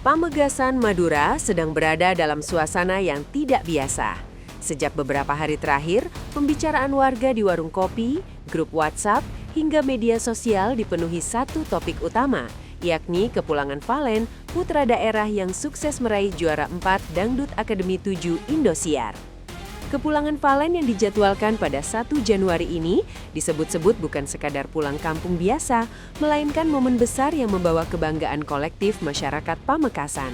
Pamekasan, Madura sedang berada dalam suasana yang tidak biasa. Sejak beberapa hari terakhir, pembicaraan warga di warung kopi, grup WhatsApp, hingga media sosial dipenuhi satu topik utama, yakni kepulangan Valen, putra daerah yang sukses meraih juara 4 Dangdut Akademi 7 Indosiar. Kepulangan Valen yang dijadwalkan pada 1 Januari ini disebut-sebut bukan sekadar pulang kampung biasa, melainkan momen besar yang membawa kebanggaan kolektif masyarakat Pamekasan.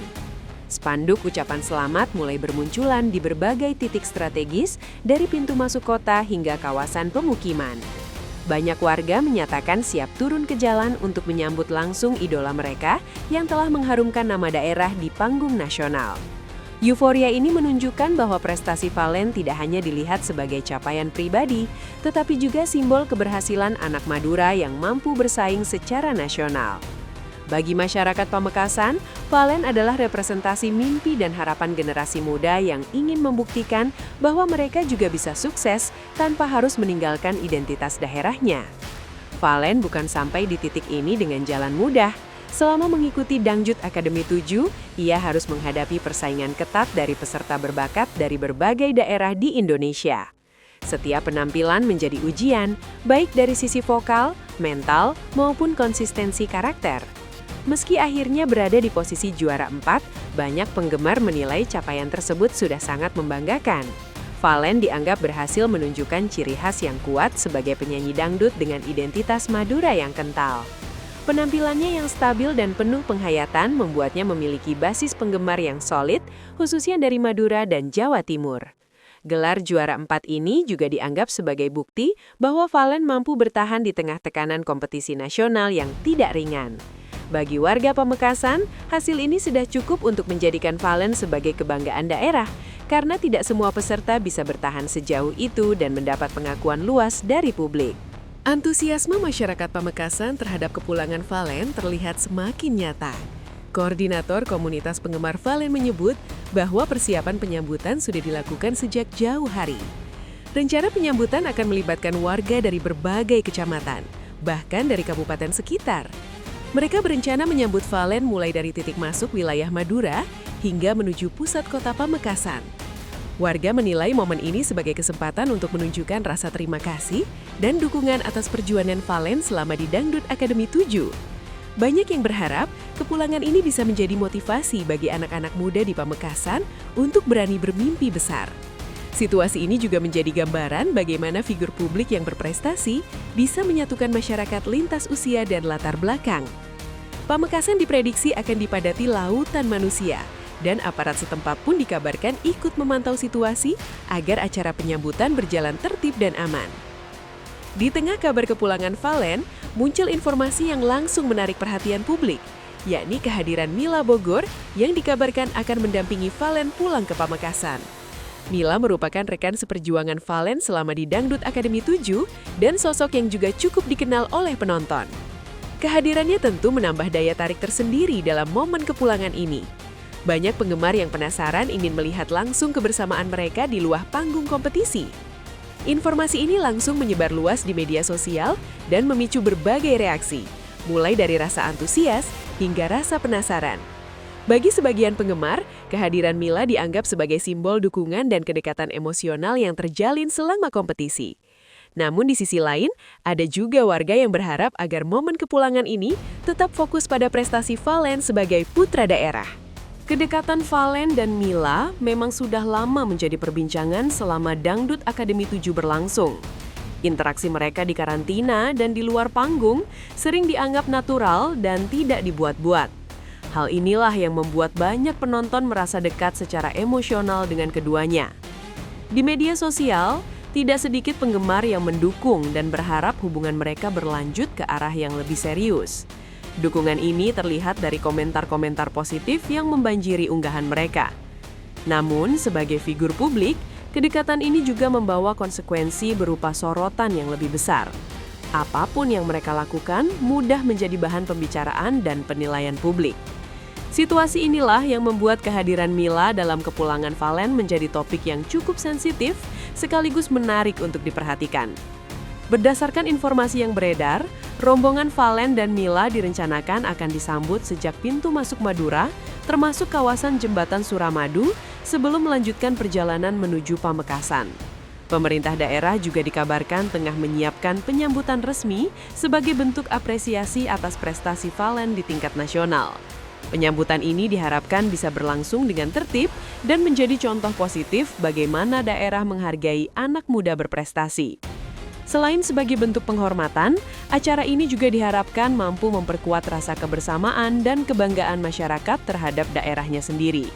Spanduk ucapan selamat mulai bermunculan di berbagai titik strategis dari pintu masuk kota hingga kawasan pemukiman. Banyak warga menyatakan siap turun ke jalan untuk menyambut langsung idola mereka yang telah mengharumkan nama daerah di panggung nasional. Euforia ini menunjukkan bahwa prestasi Valen tidak hanya dilihat sebagai capaian pribadi, tetapi juga simbol keberhasilan anak Madura yang mampu bersaing secara nasional. Bagi masyarakat Pamekasan, Valen adalah representasi mimpi dan harapan generasi muda yang ingin membuktikan bahwa mereka juga bisa sukses tanpa harus meninggalkan identitas daerahnya. Valen bukan sampai di titik ini dengan jalan mudah. Selama mengikuti Dangdut Akademi 7, ia harus menghadapi persaingan ketat dari peserta berbakat dari berbagai daerah di Indonesia. Setiap penampilan menjadi ujian, baik dari sisi vokal, mental, maupun konsistensi karakter. Meski akhirnya berada di posisi juara 4, banyak penggemar menilai capaian tersebut sudah sangat membanggakan. Valen dianggap berhasil menunjukkan ciri khas yang kuat sebagai penyanyi dangdut dengan identitas Madura yang kental. Penampilannya yang stabil dan penuh penghayatan membuatnya memiliki basis penggemar yang solid, khususnya dari Madura dan Jawa Timur. Gelar juara 4 ini juga dianggap sebagai bukti bahwa Valen mampu bertahan di tengah tekanan kompetisi nasional yang tidak ringan. Bagi warga Pamekasan, hasil ini sudah cukup untuk menjadikan Valen sebagai kebanggaan daerah, karena tidak semua peserta bisa bertahan sejauh itu dan mendapat pengakuan luas dari publik. Antusiasme masyarakat Pamekasan terhadap kepulangan Valen terlihat semakin nyata. Koordinator komunitas penggemar Valen menyebut bahwa persiapan penyambutan sudah dilakukan sejak jauh hari. Rencana penyambutan akan melibatkan warga dari berbagai kecamatan, bahkan dari kabupaten sekitar. Mereka berencana menyambut Valen mulai dari titik masuk wilayah Madura hingga menuju pusat kota Pamekasan. Warga menilai momen ini sebagai kesempatan untuk menunjukkan rasa terima kasih dan dukungan atas perjuangan Valen selama di Dangdut Akademi 7. Banyak yang berharap kepulangan ini bisa menjadi motivasi bagi anak-anak muda di Pamekasan untuk berani bermimpi besar. Situasi ini juga menjadi gambaran bagaimana figur publik yang berprestasi bisa menyatukan masyarakat lintas usia dan latar belakang. Pamekasan diprediksi akan dipadati lautan manusia, dan aparat setempat pun dikabarkan ikut memantau situasi agar acara penyambutan berjalan tertib dan aman. Di tengah kabar kepulangan Valen, muncul informasi yang langsung menarik perhatian publik, yakni kehadiran Mila Bogor yang dikabarkan akan mendampingi Valen pulang ke Pamekasan. Mila merupakan rekan seperjuangan Valen selama di Dangdut Akademi 7 dan sosok yang juga cukup dikenal oleh penonton. Kehadirannya tentu menambah daya tarik tersendiri dalam momen kepulangan ini. Banyak penggemar yang penasaran ingin melihat langsung kebersamaan mereka di luar panggung kompetisi. Informasi ini langsung menyebar luas di media sosial dan memicu berbagai reaksi, mulai dari rasa antusias hingga rasa penasaran. Bagi sebagian penggemar, kehadiran Mila dianggap sebagai simbol dukungan dan kedekatan emosional yang terjalin selama kompetisi. Namun di sisi lain, ada juga warga yang berharap agar momen kepulangan ini tetap fokus pada prestasi Valen sebagai putra daerah. Kedekatan Valen dan Mila memang sudah lama menjadi perbincangan selama Dangdut Akademi 7 berlangsung. Interaksi mereka di karantina dan di luar panggung sering dianggap natural dan tidak dibuat-buat. Hal inilah yang membuat banyak penonton merasa dekat secara emosional dengan keduanya. Di media sosial, tidak sedikit penggemar yang mendukung dan berharap hubungan mereka berlanjut ke arah yang lebih serius. Dukungan ini terlihat dari komentar-komentar positif yang membanjiri unggahan mereka. Namun, sebagai figur publik, kedekatan ini juga membawa konsekuensi berupa sorotan yang lebih besar. Apapun yang mereka lakukan mudah menjadi bahan pembicaraan dan penilaian publik. Situasi inilah yang membuat kehadiran Mila dalam kepulangan Valen menjadi topik yang cukup sensitif sekaligus menarik untuk diperhatikan. Berdasarkan informasi yang beredar, rombongan Valen dan Mila direncanakan akan disambut sejak pintu masuk Madura termasuk kawasan Jembatan Suramadu sebelum melanjutkan perjalanan menuju Pamekasan. Pemerintah daerah juga dikabarkan tengah menyiapkan penyambutan resmi sebagai bentuk apresiasi atas prestasi Valen di tingkat nasional. Penyambutan ini diharapkan bisa berlangsung dengan tertib dan menjadi contoh positif bagaimana daerah menghargai anak muda berprestasi. Selain sebagai bentuk penghormatan, acara ini juga diharapkan mampu memperkuat rasa kebersamaan dan kebanggaan masyarakat terhadap daerahnya sendiri.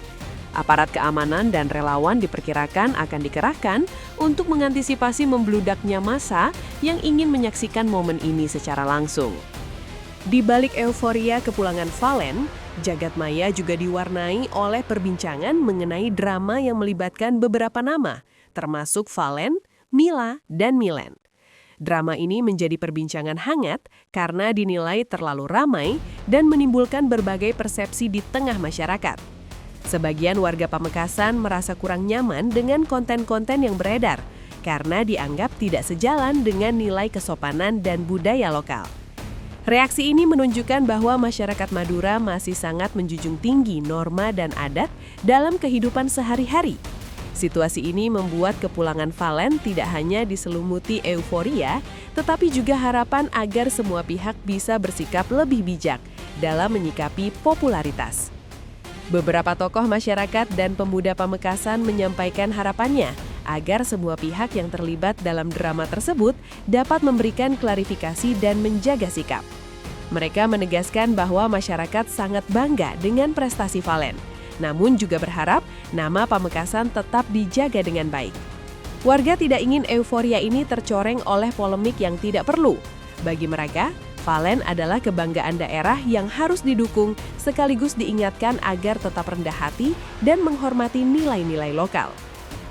Aparat keamanan dan relawan diperkirakan akan dikerahkan untuk mengantisipasi membludaknya massa yang ingin menyaksikan momen ini secara langsung. Di balik euforia kepulangan Valen, jagat maya juga diwarnai oleh perbincangan mengenai drama yang melibatkan beberapa nama, termasuk Valen, Mila, dan Milen. Drama ini menjadi perbincangan hangat karena dinilai terlalu ramai dan menimbulkan berbagai persepsi di tengah masyarakat. Sebagian warga Pamekasan merasa kurang nyaman dengan konten-konten yang beredar karena dianggap tidak sejalan dengan nilai kesopanan dan budaya lokal. Reaksi ini menunjukkan bahwa masyarakat Madura masih sangat menjunjung tinggi norma dan adat dalam kehidupan sehari-hari. Situasi ini membuat kepulangan Valen tidak hanya diselumuti euforia, tetapi juga harapan agar semua pihak bisa bersikap lebih bijak dalam menyikapi popularitas. Beberapa tokoh masyarakat dan pemuda Pamekasan menyampaikan harapannya agar semua pihak yang terlibat dalam drama tersebut dapat memberikan klarifikasi dan menjaga sikap. Mereka menegaskan bahwa masyarakat sangat bangga dengan prestasi Valen, namun juga berharap nama Pamekasan tetap dijaga dengan baik. Warga tidak ingin euforia ini tercoreng oleh polemik yang tidak perlu. Bagi mereka, Valen adalah kebanggaan daerah yang harus didukung sekaligus diingatkan agar tetap rendah hati dan menghormati nilai-nilai lokal.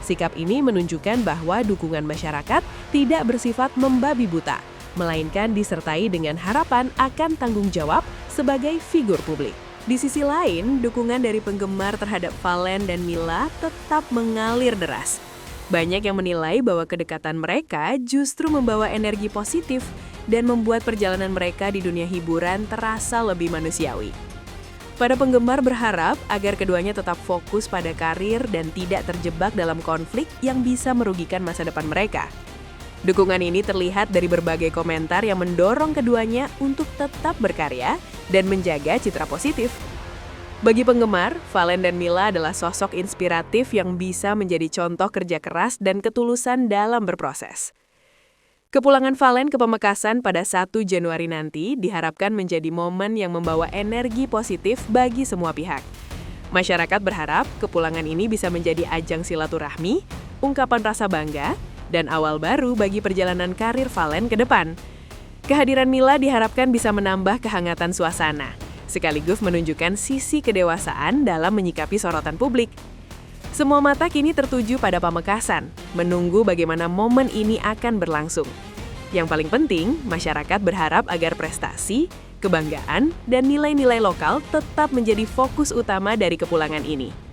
Sikap ini menunjukkan bahwa dukungan masyarakat tidak bersifat membabi buta, melainkan disertai dengan harapan akan tanggung jawab sebagai figur publik. Di sisi lain, dukungan dari penggemar terhadap Valen dan Mila tetap mengalir deras. Banyak yang menilai bahwa kedekatan mereka justru membawa energi positif dan membuat perjalanan mereka di dunia hiburan terasa lebih manusiawi. Para penggemar berharap agar keduanya tetap fokus pada karir dan tidak terjebak dalam konflik yang bisa merugikan masa depan mereka. Dukungan ini terlihat dari berbagai komentar yang mendorong keduanya untuk tetap berkarya dan menjaga citra positif. Bagi penggemar, Valen dan Mila adalah sosok inspiratif yang bisa menjadi contoh kerja keras dan ketulusan dalam berproses. Kepulangan Valen ke Pamekasan pada 1 Januari nanti diharapkan menjadi momen yang membawa energi positif bagi semua pihak. Masyarakat berharap kepulangan ini bisa menjadi ajang silaturahmi, ungkapan rasa bangga, dan awal baru bagi perjalanan karir Valen ke depan. Kehadiran Mila diharapkan bisa menambah kehangatan suasana, sekaligus menunjukkan sisi kedewasaan dalam menyikapi sorotan publik. Semua mata kini tertuju pada Pamekasan, menunggu bagaimana momen ini akan berlangsung. Yang paling penting, masyarakat berharap agar prestasi, kebanggaan, dan nilai-nilai lokal tetap menjadi fokus utama dari kepulangan ini.